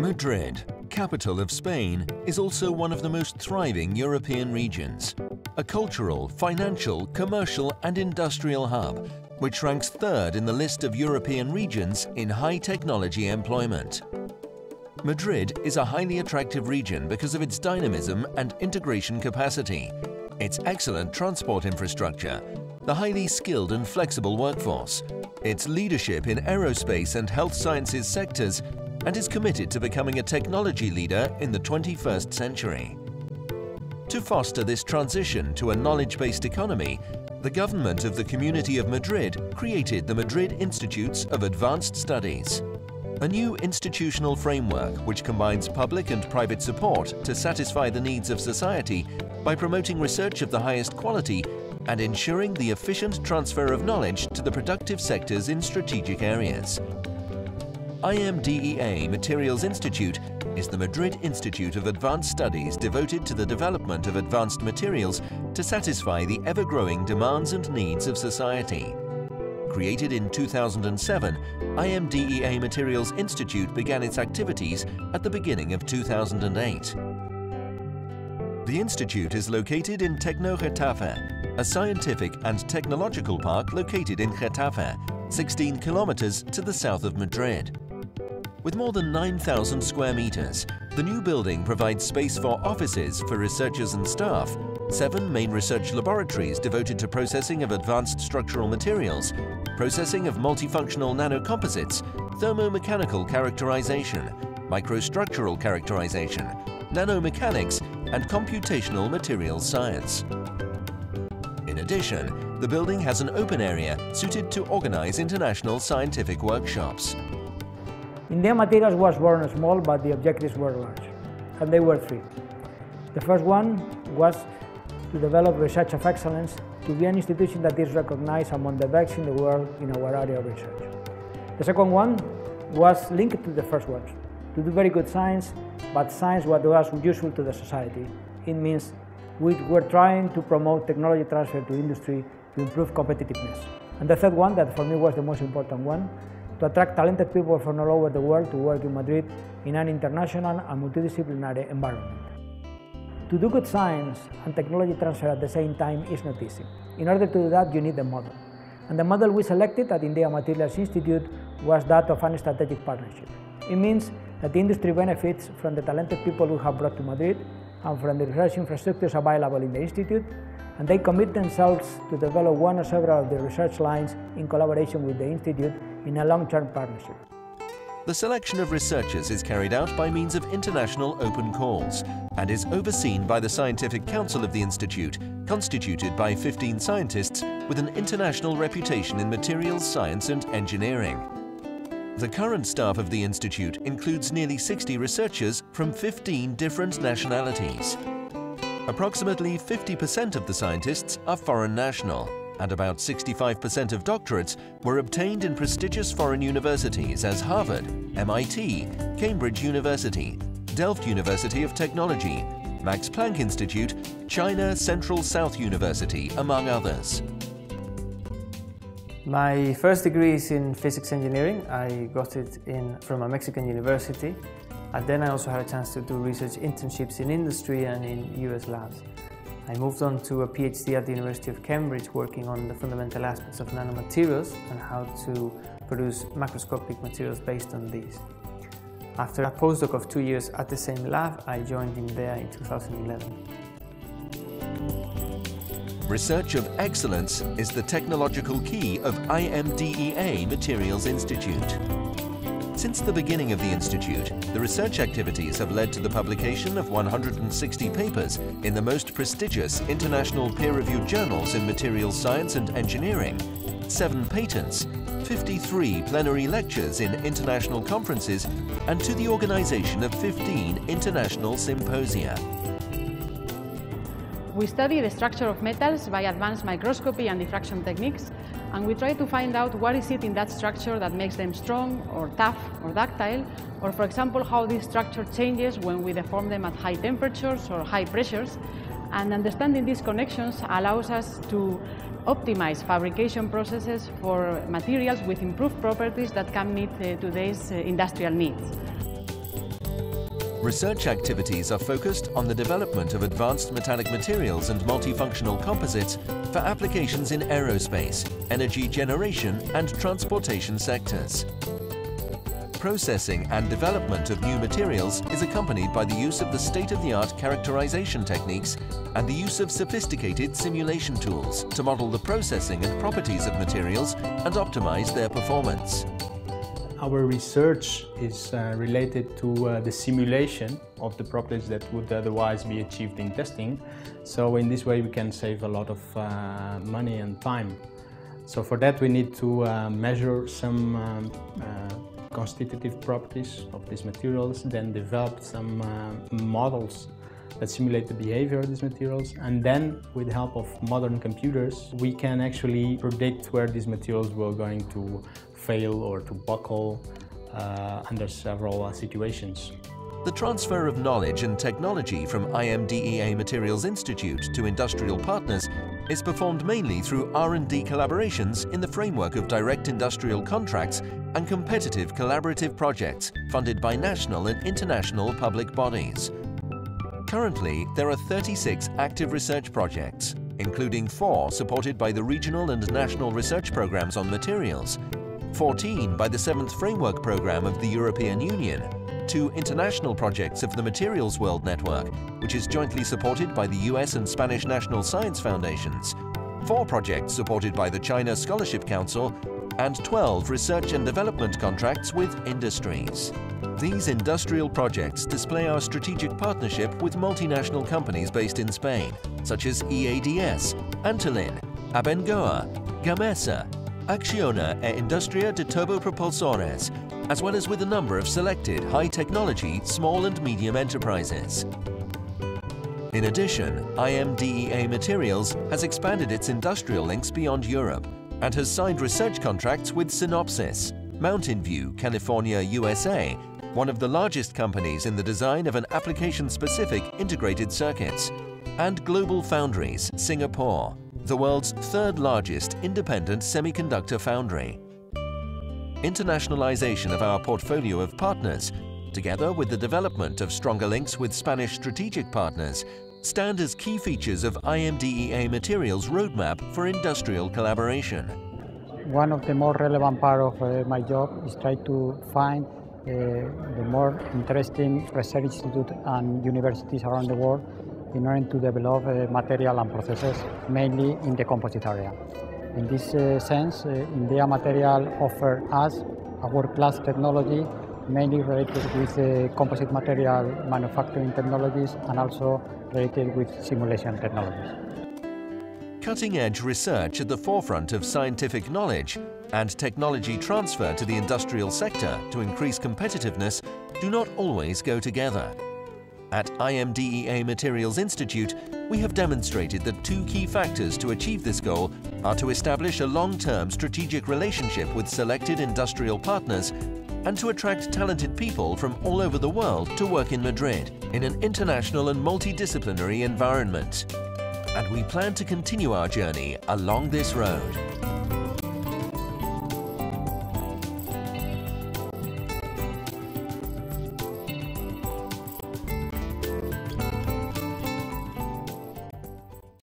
Madrid, capital of Spain, is also one of the most thriving European regions. A cultural, financial, commercial and industrial hub, which ranks third in the list of European regions in high technology employment. Madrid is a highly attractive region because of its dynamism and integration capacity, its excellent transport infrastructure, the highly skilled and flexible workforce, its leadership in aerospace and health sciences sectors, and is committed to becoming a technology leader in the 21st century. To foster this transition to a knowledge-based economy, the government of the Community of Madrid created the Madrid Institutes of Advanced Studies, a new institutional framework which combines public and private support to satisfy the needs of society by promoting research of the highest quality and ensuring the efficient transfer of knowledge to the productive sectors in strategic areas. Imdea Materials Institute is the Madrid Institute of Advanced Studies devoted to the development of advanced materials to satisfy the ever-growing demands and needs of society. Created in 2007, Imdea Materials Institute began its activities at the beginning of 2008. The institute is located in Tecno Getafe, a scientific and technological park located in Getafe, 16 kilometers to the south of Madrid. With more than 9,000 square meters, the new building provides space for offices for researchers and staff, 7 main research laboratories devoted to processing of advanced structural materials, processing of multifunctional nanocomposites, thermomechanical characterization, microstructural characterization, nanomechanics, and computational materials science. In addition, the building has an open area suited to organize international scientific workshops. Imdea Materials was born small, but the objectives were large, and they were 3. The first one was to develop research of excellence, to be an institution that is recognized among the best in the world in our area of research. The second one was linked to the first one, to do very good science, but science what was useful to the society. It means we were trying to promote technology transfer to industry to improve competitiveness. And the third one, that for me was the most important one, to attract talented people from all over the world to work in Madrid in an international and multidisciplinary environment. To do good science and technology transfer at the same time is not easy. In order to do that, you need a model. And the model we selected at Imdea Materials Institute was that of a strategic partnership. It means that the industry benefits from the talented people we have brought to Madrid and from the research infrastructures available in the Institute, and they commit themselves to develop one or several of the research lines in collaboration with the Institute in a long-term partnership. The selection of researchers is carried out by means of international open calls and is overseen by the Scientific Council of the Institute, constituted by 15 scientists with an international reputation in materials science and engineering. The current staff of the Institute includes nearly 60 researchers from 15 different nationalities. Approximately 50% of the scientists are foreign national, and about 65% of doctorates were obtained in prestigious foreign universities as Harvard, MIT, Cambridge University, Delft University of Technology, Max Planck Institute, China Central South University, among others. My first degree is in physics engineering. I got it from a Mexican university. And then I also had a chance to do research internships in industry and in US labs. I moved on to a PhD at the University of Cambridge, working on the fundamental aspects of nanomaterials and how to produce macroscopic materials based on these. After a postdoc of 2 years at the same lab, I joined Imdea in 2011. Research of excellence is the technological key of Imdea Materials Institute. Since the beginning of the Institute, the research activities have led to the publication of 160 papers in the most prestigious international peer-reviewed journals in materials science and engineering, 7 patents, 53 plenary lectures in international conferences, and to the organization of 15 international symposia. We study the structure of metals by advanced microscopy and diffraction techniques, and we try to find out what is it in that structure that makes them strong or tough or ductile, or for example how this structure changes when we deform them at high temperatures or high pressures. And understanding these connections allows us to optimize fabrication processes for materials with improved properties that can meet today's industrial needs. Research activities are focused on the development of advanced metallic materials and multifunctional composites for applications in aerospace, energy generation and transportation sectors. Processing and development of new materials is accompanied by the use of the state-of-the-art characterization techniques and the use of sophisticated simulation tools to model the processing and properties of materials and optimize their performance. Our research is related to the simulation of the properties that would otherwise be achieved in testing. So in this way we can save a lot of money and time. So for that we need to measure some constitutive properties of these materials, then develop some models that simulate the behavior of these materials, and then with the help of modern computers we can actually predict where these materials were going to fail or to buckle under several situations. The transfer of knowledge and technology from Imdea Materials Institute to industrial partners is performed mainly through R&D collaborations in the framework of direct industrial contracts and competitive collaborative projects funded by national and international public bodies. Currently, there are 36 active research projects, including 4 supported by the regional and national research programs on materials, 14 by the 7th Framework Programme of the European Union, 2 international projects of the Materials World Network, which is jointly supported by the US and Spanish National Science Foundations, 4 projects supported by the China Scholarship Council, and 12 research and development contracts with industries. These industrial projects display our strategic partnership with multinational companies based in Spain, such as EADS, Antolin, Abengoa, Gamesa, Acciona e Industria de Turbopropulsores, as well as with a number of selected high-technology small and medium enterprises. In addition, Imdea Materials has expanded its industrial links beyond Europe and has signed research contracts with Synopsys, Mountain View, California, USA, one of the largest companies in the design of an application-specific integrated circuits, and Global Foundries, Singapore, the world's 3rd largest independent semiconductor foundry. Internationalization of our portfolio of partners, together with the development of stronger links with Spanish strategic partners, stand as key features of Imdea Materials' roadmap for industrial collaboration. One of the more relevant parts of my job is try to find the more interesting research institutes and universities around the world in order to develop material and processes, mainly in the composite area. In this sense, Imdea Material offers us a world-class technology, mainly related with composite material manufacturing technologies and also related with simulation technologies. Cutting-edge research at the forefront of scientific knowledge and technology transfer to the industrial sector to increase competitiveness do not always go together. At Imdea Materials Institute, we have demonstrated that 2 key factors to achieve this goal are to establish a long-term strategic relationship with selected industrial partners and to attract talented people from all over the world to work in Madrid in an international and multidisciplinary environment. And we plan to continue our journey along this road.